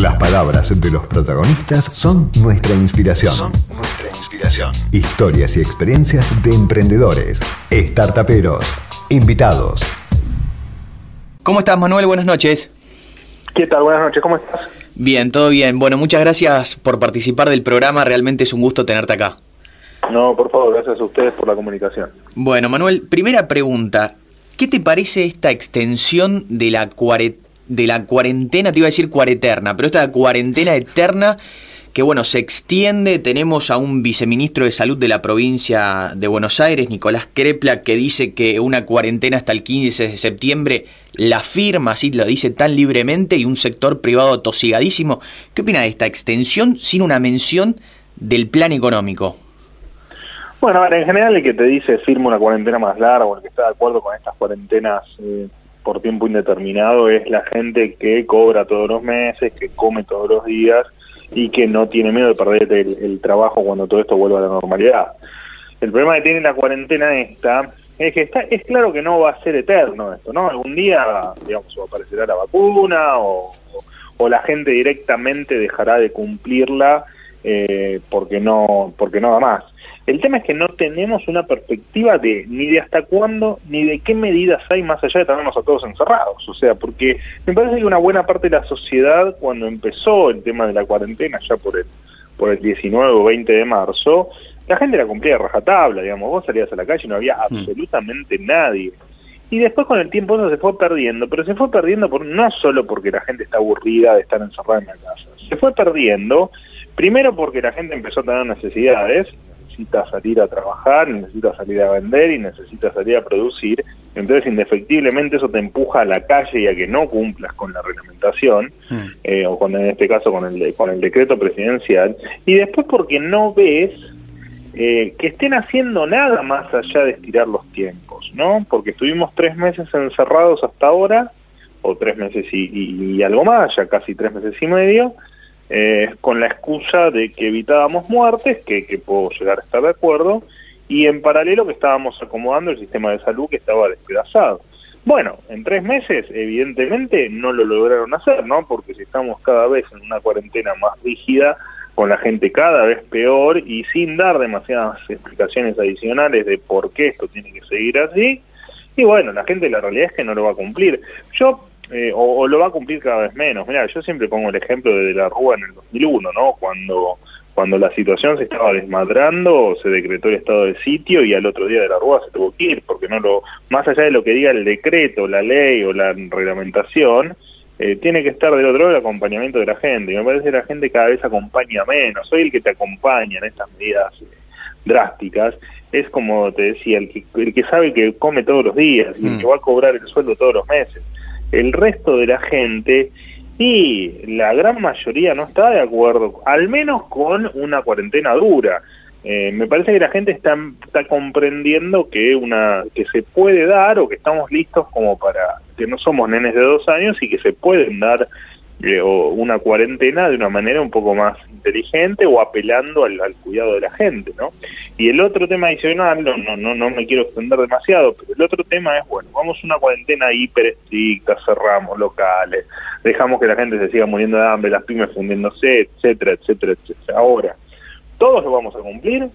Las palabras de los protagonistas son nuestra inspiración. Historias y experiencias de emprendedores, startuperos, invitados. ¿Cómo estás, Manuel? Buenas noches. ¿Qué tal? Buenas noches, ¿cómo estás? Bien, todo bien. Bueno, muchas gracias por participar del programa. Realmente es un gusto tenerte acá. No, por favor, gracias a ustedes por la comunicación. Bueno, Manuel, primera pregunta. ¿Qué te parece esta extensión de la cuarentena? Te iba a decir cuareterna, pero esta cuarentena eterna que, bueno, se extiende. Tenemos a un viceministro de Salud de la provincia de Buenos Aires, Nicolás Crepla, que dice que una cuarentena hasta el 15 de septiembre la firma, así lo dice tan libremente, y un sector privado tosigadísimo. ¿Qué opina de esta extensión sin una mención del plan económico? Bueno, en general el que te dice firma una cuarentena más larga o el que está de acuerdo con estas cuarentenas por tiempo indeterminado es la gente que cobra todos los meses, que come todos los días y que no tiene miedo de perder el trabajo cuando todo esto vuelva a la normalidad. El problema que tiene la cuarentena esta es que es claro que no va a ser eterno esto, ¿no? Algún día, digamos, aparecerá la vacuna o la gente directamente dejará de cumplirla porque no da más. El tema es que no tenemos una perspectiva ni de hasta cuándo, ni de qué medidas hay más allá de tenernos a todos encerrados. O sea, porque me parece que una buena parte de la sociedad, cuando empezó el tema de la cuarentena, ya por el 19 o 20 de marzo, la gente la cumplía de rajatabla, digamos. Vos salías a la calle y no había absolutamente nadie. Y después con el tiempo eso se fue perdiendo, pero se fue perdiendo no solo porque la gente está aburrida de estar encerrada en la casa. Se fue perdiendo, primero porque la gente empezó a tener necesidades, necesita salir a trabajar, necesita salir a vender y necesita salir a producir, entonces indefectiblemente eso te empuja a la calle y a que no cumplas con la reglamentación, o en este caso con el decreto presidencial, y después porque no ves que estén haciendo nada más allá de estirar los tiempos, ¿no? Porque estuvimos 3 meses encerrados hasta ahora, o 3 meses y algo más, ya casi 3 meses y medio, con la excusa de que evitábamos muertes, que puedo llegar a estar de acuerdo, y en paralelo que estábamos acomodando el sistema de salud que estaba despedazado. Bueno, en 3 meses evidentemente no lo lograron hacer, ¿no? Porque si estamos cada vez en una cuarentena más rígida, con la gente cada vez peor y sin dar demasiadas explicaciones adicionales de por qué esto tiene que seguir así, y bueno, la gente la realidad es que no lo va a cumplir. O lo va a cumplir cada vez menos. Mirá, yo siempre pongo el ejemplo de la Rúa en el 2001, ¿no? Cuando la situación se estaba desmadrando, se decretó el estado de sitio y al otro día de la Rúa se tuvo que ir, porque más allá de lo que diga el decreto, la ley o la reglamentación, tiene que estar del otro lado el acompañamiento de la gente. Y me parece que la gente cada vez acompaña menos. Soy el que te acompaña en estas medidas drásticas. Es como te decía, el que sabe que come todos los días y el que va a cobrar el sueldo todos los meses. El resto de la gente y la gran mayoría no está de acuerdo, al menos con una cuarentena dura. Me parece que la gente está comprendiendo que se puede dar, o que estamos listos como para, que no somos nenes de 2 años y que se pueden dar una cuarentena de una manera un poco más inteligente o apelando al cuidado de la gente, ¿no? Y el otro tema adicional, no me quiero extender demasiado, pero el otro tema es, bueno, vamos a una cuarentena hiper estricta, cerramos locales, dejamos que la gente se siga muriendo de hambre, las pymes fundiéndose, etcétera, etcétera, etcétera. Ahora, ¿todos lo vamos a cumplir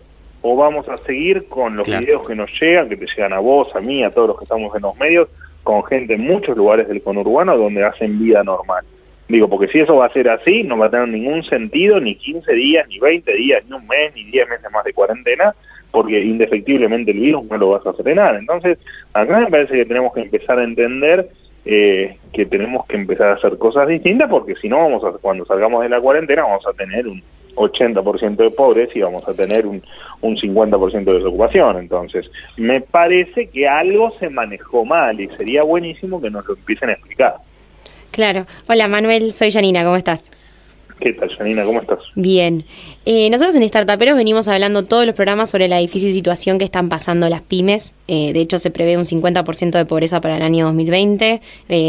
o vamos a seguir con los videos que nos llegan, que te llegan a vos, a mí, a todos los que estamos en los medios, con gente en muchos lugares del conurbano donde hacen vida normal? Digo, porque si eso va a ser así, no va a tener ningún sentido ni 15 días, ni 20 días, ni un mes, ni 10 meses más de cuarentena, porque indefectiblemente el virus no lo vas a frenar. Entonces, acá me parece que tenemos que empezar a entender que tenemos que empezar a hacer cosas distintas, porque si no, cuando salgamos de la cuarentena vamos a tener un 80% de pobres y vamos a tener un 50% de desocupación. Entonces, me parece que algo se manejó mal y sería buenísimo que nos lo empiecen a explicar. Claro. Hola Manuel, soy Janina, ¿cómo estás? ¿Qué tal, Janina? ¿Cómo estás? Bien. Nosotros en Startuperos venimos hablando todos los programas sobre la difícil situación que están pasando las pymes. De hecho, se prevé un 50% de pobreza para el año 2020,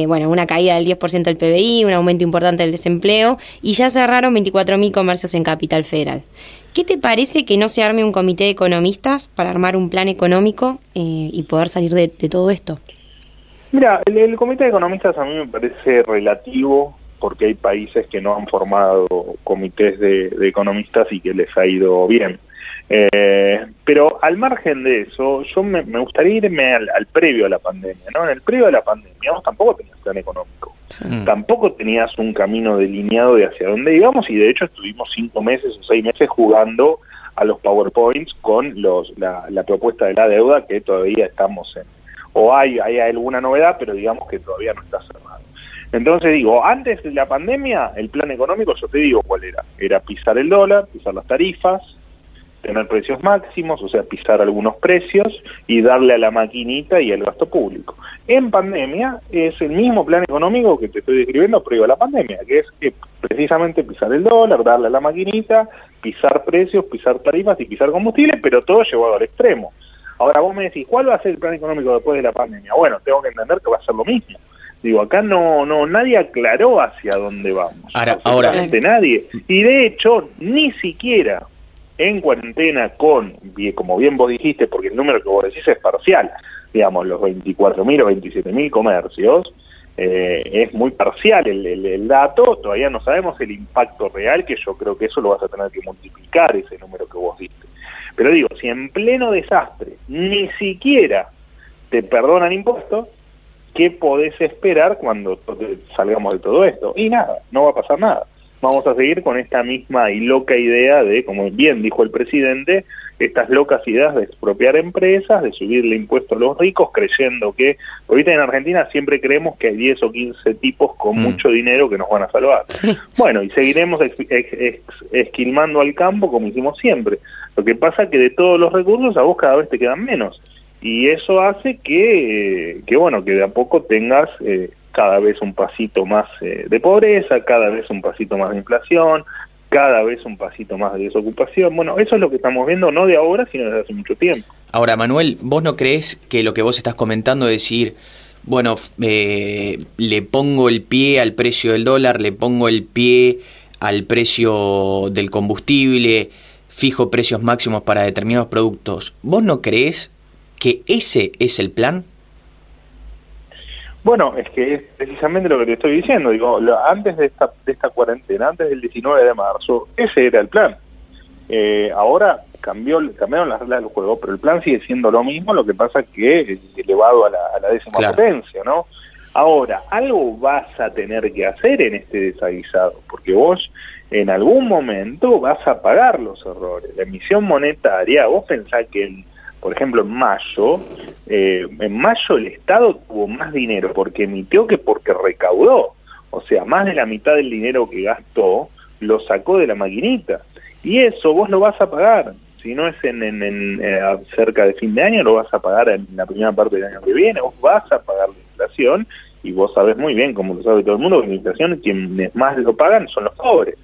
una caída del 10% del PBI, un aumento importante del desempleo, y ya cerraron 24.000 comercios en Capital Federal. ¿Qué te parece que no se arme un comité de economistas para armar un plan económico y poder salir de todo esto? Mira, el comité de economistas a mí me parece relativo porque hay países que no han formado comités de economistas y que les ha ido bien. Pero al margen de eso, yo me gustaría irme al previo a la pandemia, ¿no? En el previo a la pandemia vos tampoco tenías plan económico, tampoco tenías un camino delineado de hacia dónde íbamos, y de hecho estuvimos 5 meses o 6 meses jugando a los PowerPoints con la propuesta de la deuda, que todavía estamos o hay alguna novedad, pero digamos que todavía no está cerrado. Entonces digo, antes de la pandemia, el plan económico, yo te digo cuál era pisar el dólar, pisar las tarifas, tener precios máximos, o sea, pisar algunos precios y darle a la maquinita y al gasto público. En pandemia es el mismo plan económico que te estoy describiendo previo a la pandemia, que es precisamente pisar el dólar, darle a la maquinita, pisar precios, pisar tarifas y pisar combustible, pero todo llevado al extremo. Ahora vos me decís, ¿cuál va a ser el plan económico después de la pandemia? Bueno, tengo que entender que va a ser lo mismo. Digo, acá nadie aclaró hacia dónde vamos. Ahora nadie. Y de hecho, ni siquiera en cuarentena como bien vos dijiste, porque el número que vos decís es parcial, digamos, los 24.000 o 27.000 comercios, es muy parcial el dato, todavía no sabemos el impacto real, que yo creo que eso lo vas a tener que multiplicar, ese número que vos diste. Pero digo, si en pleno desastre ni siquiera te perdonan impuestos, ¿qué podés esperar cuando salgamos de todo esto? Y nada, no va a pasar nada. Vamos a seguir con esta misma y loca idea de, como bien dijo el presidente, estas locas ideas de expropiar empresas, de subirle impuestos a los ricos, creyendo que, ahorita en Argentina siempre creemos que hay 10 o 15 tipos con mucho dinero que nos van a salvar. Sí. Bueno, y seguiremos esquilmando al campo como hicimos siempre. Lo que pasa es que de todos los recursos a vos cada vez te quedan menos. Y eso hace que de a poco tengas cada vez un pasito más de pobreza, cada vez un pasito más de inflación, cada vez un pasito más de desocupación. Bueno, eso es lo que estamos viendo, no de ahora, sino desde hace mucho tiempo. Ahora, Manuel, ¿vos no crees que lo que vos estás comentando, es decir, bueno, le pongo el pie al precio del dólar, le pongo el pie al precio del combustible, fijo precios máximos para determinados productos, ¿vos no crees que ese es el plan? Bueno, es que es precisamente lo que te estoy diciendo. Digo, antes de esta cuarentena, antes del 19 de marzo, ese era el plan. Ahora cambiaron las reglas del juego, pero el plan sigue siendo lo mismo, lo que pasa es que es elevado a la décima potencia, ¿no? Ahora, algo vas a tener que hacer en este desaguisado, porque vos en algún momento vas a pagar los errores. La emisión monetaria, vos pensás que por ejemplo, en mayo el Estado tuvo más dinero porque emitió que porque recaudó. O sea, más de la mitad del dinero que gastó lo sacó de la maquinita. Y eso vos lo vas a pagar. Si no es cerca de fin de año, lo vas a pagar en la primera parte del año que viene. Vos vas a pagar la inflación, y vos sabés muy bien, como lo sabe todo el mundo, que la inflación quienes más lo pagan son los pobres.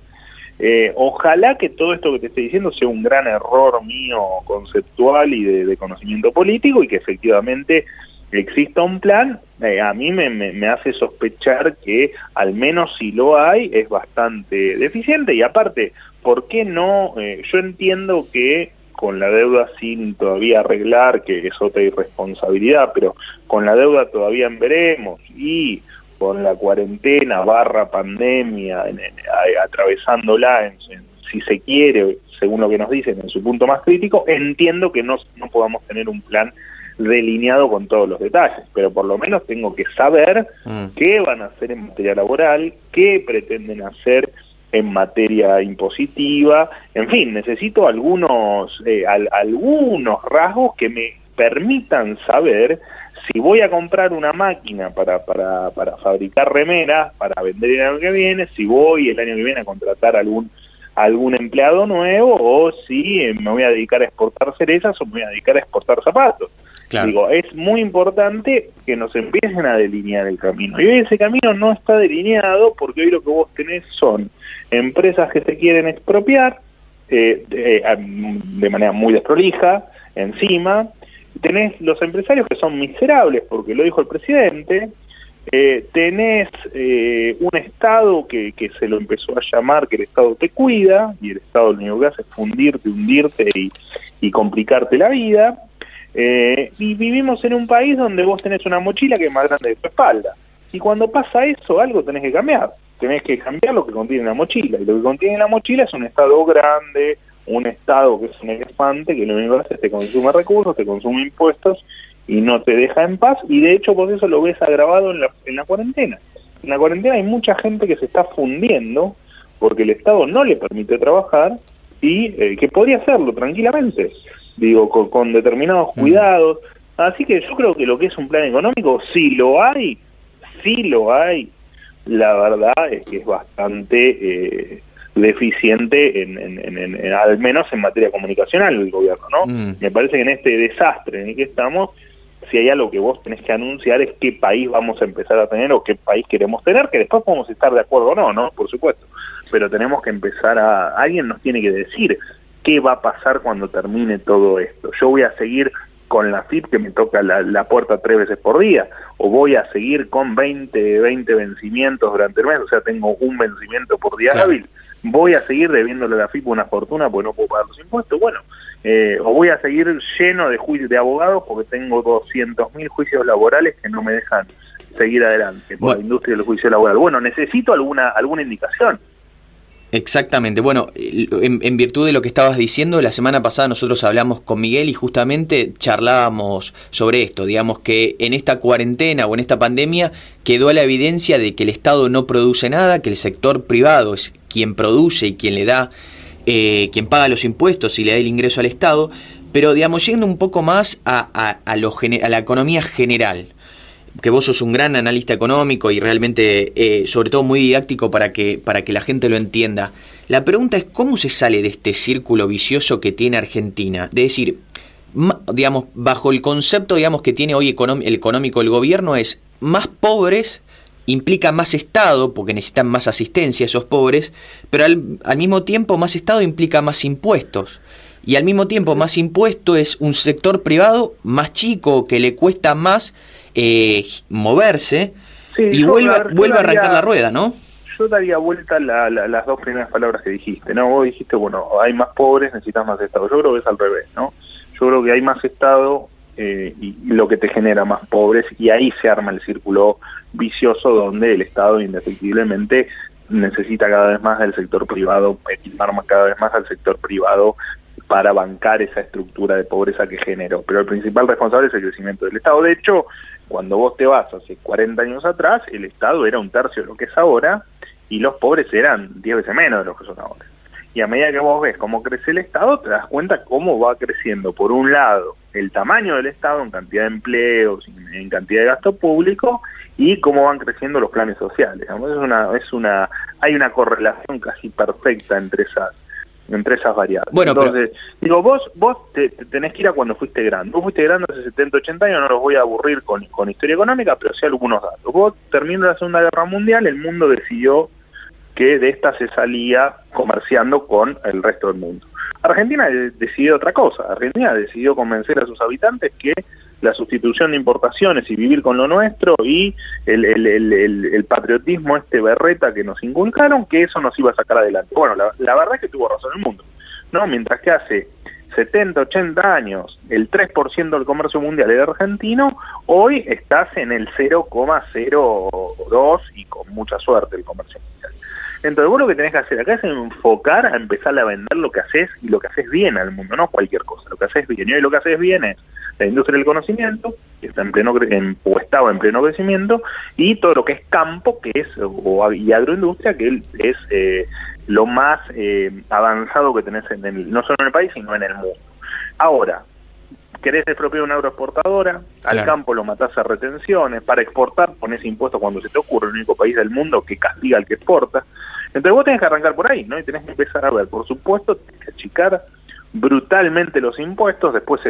Ojalá que todo esto que te estoy diciendo sea un gran error mío conceptual y de conocimiento político, y que efectivamente exista un plan. A mí me hace sospechar que al menos si lo hay es bastante deficiente. Y aparte, ¿por qué no? Yo entiendo que con la deuda sin todavía arreglar, que es otra irresponsabilidad, pero con la deuda todavía en veremos, y con la cuarentena / pandemia, atravesándola, si se quiere, según lo que nos dicen, en su punto más crítico, entiendo que no podamos tener un plan delineado con todos los detalles, pero por lo menos tengo que saber qué van a hacer en materia laboral, qué pretenden hacer en materia impositiva. En fin, necesito algunos rasgos que me permitan saber si voy a comprar una máquina para fabricar remeras, para vender el año que viene, si voy el año que viene a contratar algún empleado nuevo, o si me voy a dedicar a exportar cerezas o me voy a dedicar a exportar zapatos. Claro. Digo, es muy importante que nos empiecen a delinear el camino. Y hoy ese camino no está delineado, porque hoy lo que vos tenés son empresas que se quieren expropiar de manera muy desprolija, encima. Tenés los empresarios que son miserables, porque lo dijo el presidente. Tenés un Estado que se lo empezó a llamar que el Estado te cuida, y el Estado lo único que hace es hundirte y complicarte la vida. Y vivimos en un país donde vos tenés una mochila que es más grande de tu espalda. Y cuando pasa eso, algo tenés que cambiar. tenés que cambiar lo que contiene la mochila, y lo que contiene la mochila es un Estado grande, un Estado que es un elefante, que lo único que hace es te consume recursos, te consume impuestos, y no te deja en paz, y de hecho por eso lo ves agravado en la cuarentena. En la cuarentena hay mucha gente que se está fundiendo, porque el Estado no le permite trabajar, y que podría hacerlo tranquilamente, digo, con determinados cuidados. Así que yo creo que lo que es un plan económico, sí lo hay, la verdad es que es bastante deficiente, al menos en materia comunicacional el gobierno, ¿no? Me parece que en este desastre en el que estamos, si hay algo que vos tenés que anunciar es qué país vamos a empezar a tener o qué país queremos tener, que después podemos estar de acuerdo o no, ¿no? Por supuesto, pero tenemos que empezar alguien nos tiene que decir qué va a pasar cuando termine todo esto. Yo voy a seguir con la AFIP que me toca la puerta 3 veces por día, o voy a seguir con 20 vencimientos durante el mes, o sea, tengo un vencimiento por día hábil, voy a seguir debiéndole a la AFIP una fortuna porque no puedo pagar los impuestos, bueno, o voy a seguir lleno de juicios de abogados porque tengo 200.000 juicios laborales que no me dejan seguir adelante por la industria del juicio laboral. Bueno, necesito alguna indicación. Exactamente. Bueno, en virtud de lo que estabas diciendo, la semana pasada nosotros hablamos con Miguel y justamente charlábamos sobre esto, digamos que en esta cuarentena o en esta pandemia quedó a la evidencia de que el Estado no produce nada, que el sector privado es quien produce y quien le da, quien paga los impuestos y le da el ingreso al Estado, pero digamos, yendo un poco más a la economía general, que vos sos un gran analista económico y realmente, sobre todo muy didáctico para que la gente lo entienda. La pregunta es, ¿cómo se sale de este círculo vicioso que tiene Argentina? De decir, digamos, bajo el concepto, digamos, que tiene hoy el económico el gobierno, es más pobres implica más Estado, porque necesitan más asistencia esos pobres, pero al mismo tiempo más Estado implica más impuestos. Y al mismo tiempo más impuesto es un sector privado más chico, que le cuesta más moverse, y vuelve a arrancar la rueda, ¿no? Yo daría vuelta las dos primeras palabras que dijiste, ¿no? Vos dijiste, bueno, hay más pobres, necesitas más Estado. Yo creo que es al revés, ¿no? Yo creo que hay más Estado y lo que te genera más pobres, y ahí se arma el círculo vicioso donde el Estado indefectiblemente necesita cada vez más del sector privado, arma cada vez más al sector privado para bancar esa estructura de pobreza que generó. Pero el principal responsable es el crecimiento del Estado. De hecho, cuando vos te vas hace 40 años atrás, el Estado era 1/3 de lo que es ahora, y los pobres eran 10 veces menos de lo que son ahora. Y a medida que vos ves cómo crece el Estado, te das cuenta cómo va creciendo, por un lado, el tamaño del Estado en cantidad de empleos, en cantidad de gasto público, y cómo van creciendo los planes sociales. Hay una correlación casi perfecta entre esas variables. Bueno, entonces, digo, vos te tenés que ir a cuando fuiste grande. Vos fuiste grande hace 70, 80 años, no los voy a aburrir con historia económica, pero sí algunos datos. Vos, terminando la Segunda Guerra Mundial, el mundo decidió que de esta se salía comerciando con el resto del mundo. Argentina decidió otra cosa. Argentina decidió convencer a sus habitantes que la sustitución de importaciones y vivir con lo nuestro y el patriotismo berreta que nos inculcaron, que eso nos iba a sacar adelante. Bueno, la verdad es que tuvo razón el mundo, ¿no? Mientras que hace 70, 80 años el 3% del comercio mundial era argentino, hoy estás en el 0,02 y con mucha suerte el comercio mundial. Entonces vos lo que tenés que hacer acá es enfocar a empezar a vender lo que haces, y lo que haces bien al mundo, no cualquier cosa, lo que haces bien. Y hoy lo que haces bien es la industria del conocimiento, que está o estaba en pleno crecimiento, y todo lo que es campo, que es y agroindustria, que es lo más avanzado que tenés no solo en el país, sino en el mundo. Ahora, querés expropiar una agroexportadora, al campo lo matás a retenciones, para exportar ponés impuestos cuando se te ocurre, el único país del mundo que castiga al que exporta. Entonces vos tenés que arrancar por ahí, ¿no? Y tenés que empezar a ver, por supuesto, tenés que achicar brutalmente los impuestos, después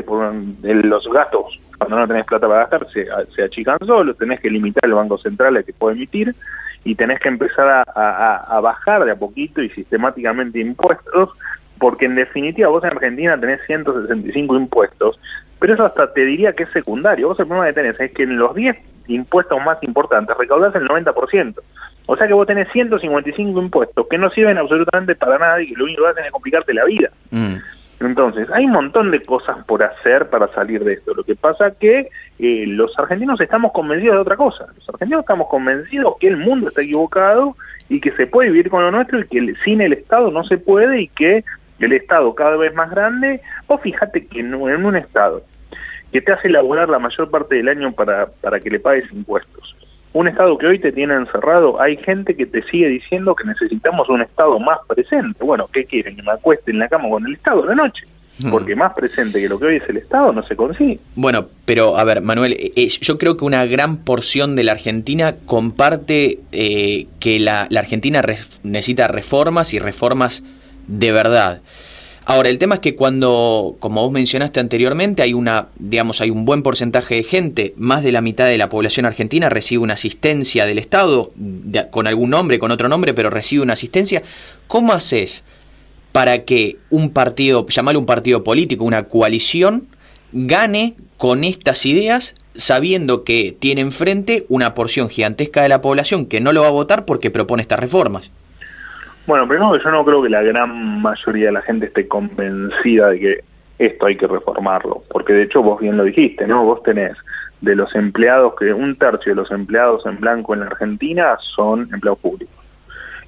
los gastos, cuando no tenés plata para gastar, se achican solos, tenés que limitar el Banco Central a que puede emitir, y tenés que empezar a bajar de a poquito y sistemáticamente impuestos, porque en definitiva vos en Argentina tenés 165 impuestos, pero eso hasta te diría que es secundario. Vos el problema que tenés es que en los 10 impuestos más importantes recaudás el 90%. O sea que vos tenés 155 impuestos que no sirven absolutamente para nada y que lo único que hacen es complicarte la vida. Entonces, hay un montón de cosas por hacer para salir de esto. Lo que pasa es que los argentinos estamos convencidos de otra cosa. Los argentinos estamos convencidos que el mundo está equivocado y que se puede vivir con lo nuestro y que sin el Estado no se puede y que el Estado cada vez más grande. Vos fíjate que en un Estado que te hace laburar la mayor parte del año para que le pagues impuestos, un Estado que hoy te tiene encerrado, hay gente que te sigue diciendo que necesitamos un Estado más presente. Bueno, ¿qué quieren? Que me acueste en la cama con el Estado la noche. Porque más presente que lo que hoy es el Estado no se consigue. Bueno, pero a ver, Manuel, yo creo que una gran porción de la Argentina comparte que la Argentina necesita reformas y reformas de verdad. Ahora, el tema es que cuando, como vos mencionaste anteriormente, hay hay un buen porcentaje de gente, más de la mitad de la población argentina recibe una asistencia del Estado, con algún nombre, con otro nombre, pero recibe una asistencia. ¿Cómo haces para que un partido, llamarlo un partido político, una coalición, gane con estas ideas, sabiendo que tiene enfrente una porción gigantesca de la población que no lo va a votar porque propone estas reformas? Bueno, primero que yo no creo que la gran mayoría de la gente esté convencida de que esto hay que reformarlo, porque de hecho vos bien lo dijiste, ¿no? Vos tenés de los empleados, que un tercio de los empleados en blanco en la Argentina son empleados públicos.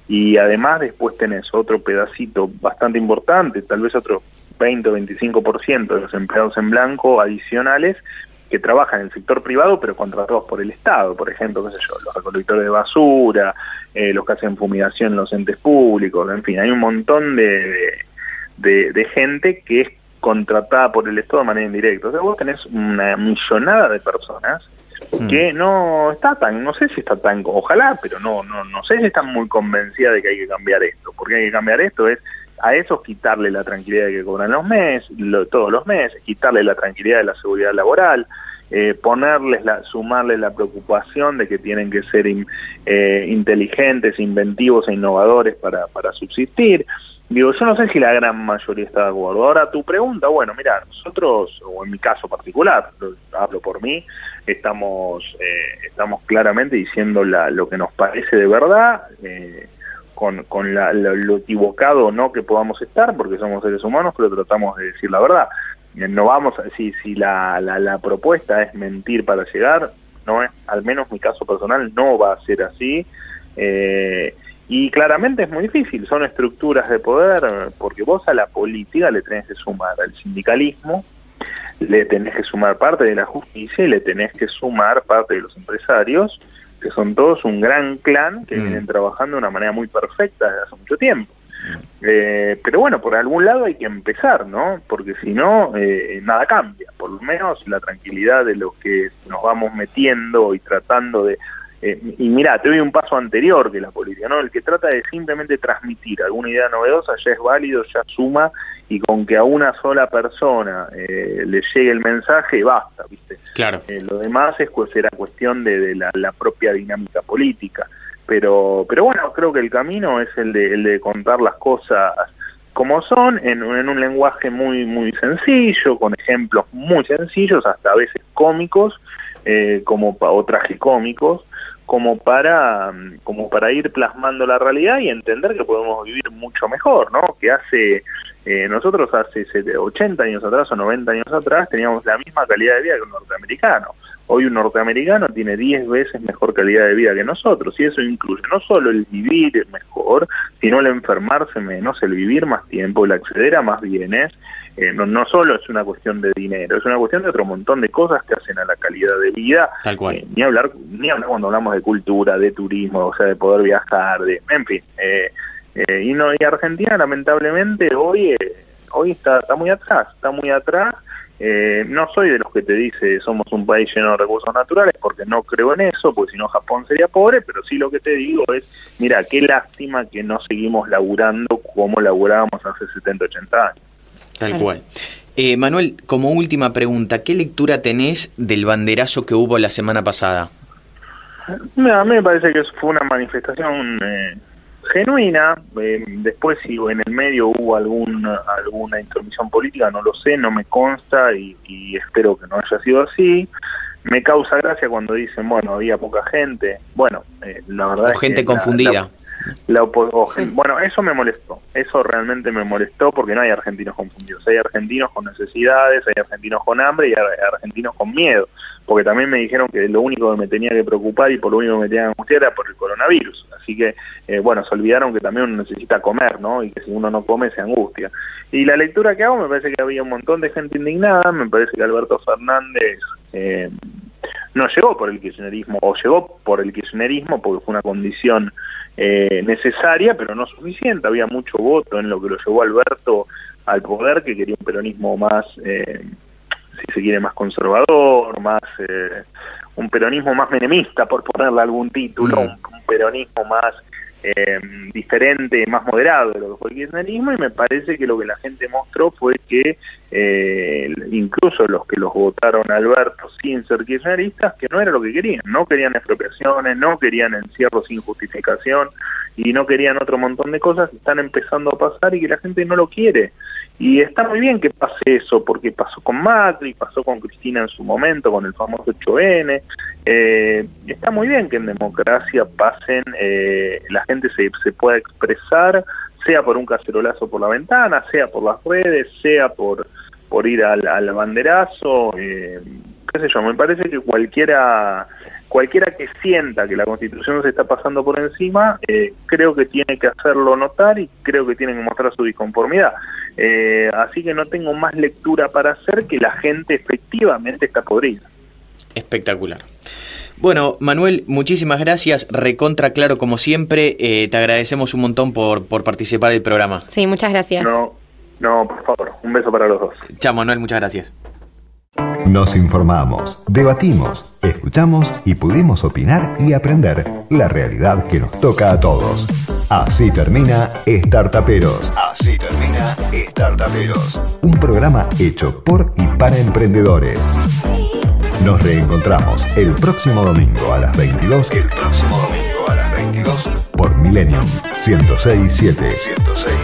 Y además después tenés otro pedacito bastante importante, tal vez otro 20 o 25% de los empleados en blanco adicionales que trabajan en el sector privado pero contratados por el Estado, por ejemplo, qué sé yo, los recolectores de basura, los que hacen fumigación en los entes públicos, en fin, hay un montón de gente que es contratada por el Estado de manera indirecta. O sea, vos tenés una millonada de personas que no está tan, no sé si está tan, ojalá, pero no sé si están muy convencidas de que hay que cambiar esto, porque hay que cambiar esto es a esos quitarle la tranquilidad de que cobran todos los meses, quitarle la tranquilidad de la seguridad laboral, sumarles la preocupación de que tienen que ser inteligentes, inventivos e innovadores para subsistir. Digo, yo no sé si la gran mayoría está de acuerdo. Ahora, tu pregunta, bueno, mira, nosotros, o en mi caso particular, hablo por mí, estamos claramente diciendo lo que nos parece de verdad, con lo equivocado o no que podamos estar, porque somos seres humanos, pero tratamos de decir la verdad. No vamos a decir si la propuesta es mentir para llegar, no es, al menos mi caso personal no va a ser así, y claramente es muy difícil, son estructuras de poder, porque vos a la política le tenés que sumar al sindicalismo, le tenés que sumar parte de la justicia y le tenés que sumar parte de los empresarios, que son todos un gran clan que vienen trabajando de una manera muy perfecta desde hace mucho tiempo. Pero bueno, por algún lado hay que empezar, ¿no? Porque si no, nada cambia. Por lo menos la tranquilidad de lo que nos vamos metiendo y tratando de... y mira, te doy un paso anterior que la política, ¿no? El que trata de simplemente transmitir alguna idea novedosa ya es válido, ya suma, y con que a una sola persona le llegue el mensaje, basta, ¿viste? Claro. Lo demás será cuestión de la propia dinámica política. Pero bueno, creo que el camino es el de contar las cosas como son, en un lenguaje muy sencillo, con ejemplos muy sencillos, hasta a veces cómicos, o tragicómicos, como para ir plasmando la realidad y entender que podemos vivir mucho mejor, ¿no? Que nosotros hace 80 años atrás o 90 años atrás teníamos la misma calidad de vida que un norteamericano. Hoy un norteamericano tiene 10 veces mejor calidad de vida que nosotros, y eso incluye no solo el vivir mejor, sino el enfermarse menos, el vivir más tiempo, el acceder a más bienes. No solo es una cuestión de dinero, es una cuestión de otro montón de cosas que hacen a la calidad de vida. Tal cual. Ni hablar cuando hablamos de cultura, de turismo, o sea, de poder viajar, en fin. Y Argentina, lamentablemente, hoy está muy atrás, no soy de los que te dice somos un país lleno de recursos naturales, porque no creo en eso, porque si no Japón sería pobre, pero sí lo que te digo es, mira, qué lástima que no seguimos laburando como laburábamos hace 70, 80 años. Tal cual. Manuel, como última pregunta, ¿qué lectura tenés del banderazo que hubo la semana pasada? Mira, a mí me parece que fue una manifestación genuina. Después, si en el medio hubo alguna intromisión política, no lo sé, no me consta y espero que no haya sido así. Me causa gracia cuando dicen, bueno, había poca gente. Bueno, la verdad o gente confundida. Bueno, eso me molestó, eso realmente me molestó, porque no hay argentinos confundidos, hay argentinos con necesidades, hay argentinos con hambre y hay argentinos con miedo, porque también me dijeron que lo único que me tenía que preocupar y por lo único que me tenía que angustiar era por el coronavirus, así que, bueno, se olvidaron que también uno necesita comer, ¿no? Y que si uno no come se angustia. Y la lectura que hago, me parece que había un montón de gente indignada, me parece que Alberto Fernández no llegó por el kirchnerismo, o llegó por el kirchnerismo porque fue una condición necesaria, pero no suficiente. Había mucho voto en lo que lo llevó Alberto al poder, que quería un peronismo más, si se quiere, más conservador, más un peronismo más menemista, por ponerle algún título, un peronismo más diferente, más moderado de lo que fue el kirchnerismo, y me parece que lo que la gente mostró fue que incluso los que los votaron a Alberto sin ser kirchneristas, que no era lo que querían, no querían expropiaciones, no querían encierros sin justificación y no querían otro montón de cosas que están empezando a pasar y que la gente no lo quiere. Y está muy bien que pase eso, porque pasó con Macri, pasó con Cristina en su momento, con el famoso 8N. Está muy bien que en democracia pasen, la gente se pueda expresar, sea por un cacerolazo por la ventana, sea por las redes, sea por ir al banderazo, qué sé yo, me parece que cualquiera que sienta que la Constitución se está pasando por encima, creo que tiene que hacerlo notar y creo que tiene que mostrar su disconformidad. Así que no tengo más lectura para hacer, que la gente efectivamente está podrida. Espectacular. Bueno, Manuel, muchísimas gracias, recontra claro como siempre, te agradecemos un montón por participar del programa. Sí, muchas gracias. No, por favor, un beso para los dos. Chao, Manuel, muchas gracias. Nos informamos, debatimos, escuchamos y pudimos opinar y aprender la realidad que nos toca a todos. Así termina Startaperos. Así termina Startaperos. Un programa hecho por y para emprendedores. Nos reencontramos el próximo domingo a las 22. Por Millennium 106.7.